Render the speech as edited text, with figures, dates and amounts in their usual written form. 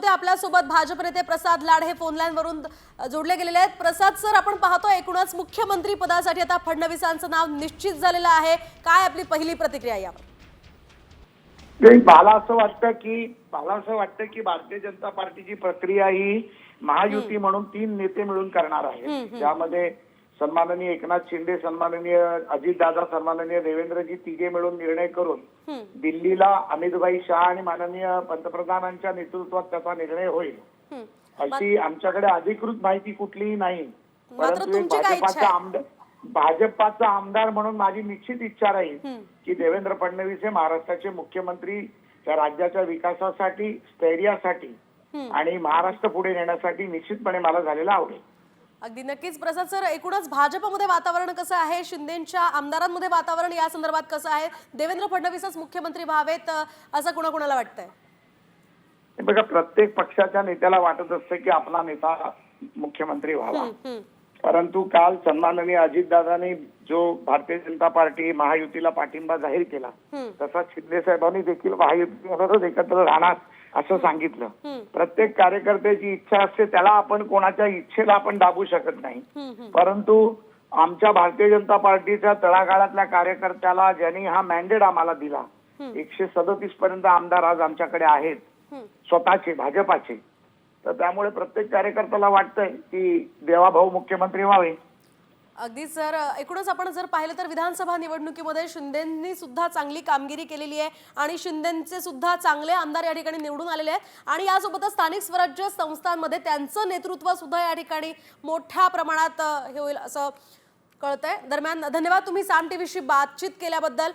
होते आपल्यासोबत भाजप नेते प्रसाद लाड हे फोन लाईन वरून जोडले गेलेले आहेत। प्रसाद सर, आपण पाहतोय एकूणच मुख्यमंत्री पदासाठी आता फडणवीसांचं नाव निश्चित झालेलं आहे, काय आपली पहिली प्रतिक्रिया यावर? मला असं वाटतं की भारतीय जनता पार्टीची प्रक्रिया ही महायुती म्हणून 3 नेते मिळून करणार आहे, ज्यामध्ये सन्माननीय एकनाथ शिंदे, सन्माननीय अजितदादा, सन्माननीय देवेंद्रजी तिघे मिळून निर्णय करून दिल्लीला अमितभाई शाह आणि माननीय पंतप्रधानांच्या नेतृत्वात त्याचा निर्णय होईल, अशी आमच्याकडे अधिकृत माहिती कुठलीही नाही। परंतु भाजपाचा आमदार म्हणून माझी निश्चित इच्छा राहील की देवेंद्र फडणवीस हे महाराष्ट्राचे मुख्यमंत्री त्या राज्याच्या विकासासाठी, स्थैर्यासाठी आणि महाराष्ट्र पुढे नेण्यासाठी निश्चितपणे मला झालेला आवडेल। अगदी नक्कीच प्रसाद सर, एकूणच भाजपमध्ये वातावरण कसं आहे, शिंदेंच्या आमदारांमध्ये वातावरण या संदर्भात कसं आहे, देवेंद्र फडणवीसच मुख्यमंत्री व्हावेत असं कुणाकुणाला वाटतंय? बघा, प्रत्येक पक्षाच्या नेत्याला वाटत असते की आपला नेता मुख्यमंत्री व्हावा, परंतु काल सन्माननीय अजितदादांनी जो भारतीय जनता पार्टी महायुतीला पाठिंबा जाहीर केला, तसा शिंदे साहेबांनी देखील महायुतीबरोबर एकत्र राहणार असं सांगितलं। प्रत्येक कार्यकर्त्याची इच्छा असते, त्याला आपण कोणाच्या इच्छेला आपण दाबू शकत नाही, परंतु आमच्या भारतीय जनता पार्टीच्या तळागाळातल्या कार्यकर्त्याला ज्यांनी हा मॅन्डेट आम्हाला दिला, 137 पर्यंत आमदार आज आमच्याकडे आहेत स्वतःचे, भाजपाचे, तर त्यामुळे प्रत्येक कार्यकर्त्याला वाटतंय की देवाभाऊ मुख्यमंत्री व्हावे। अगदी सर, एकूणच आपण जर पाहिलं तर विधानसभा निवडणुकीमध्ये शिंदेंनी सुद्धा चांगली कामगिरी केलेली आहे आणि शिंदेंचे सुद्धा चांगले आमदार या ठिकाणी निवडून आलेले आहेत आणि यासोबतच स्थानिक स्वराज्य संस्थांमध्ये त्यांचं नेतृत्व सुद्धा या ठिकाणी मोठ्या प्रमाणात हे होईल असं कळतंय। दरम्यान धन्यवाद तुम्ही साम टीव्हीशी बातचीत केल्याबद्दल।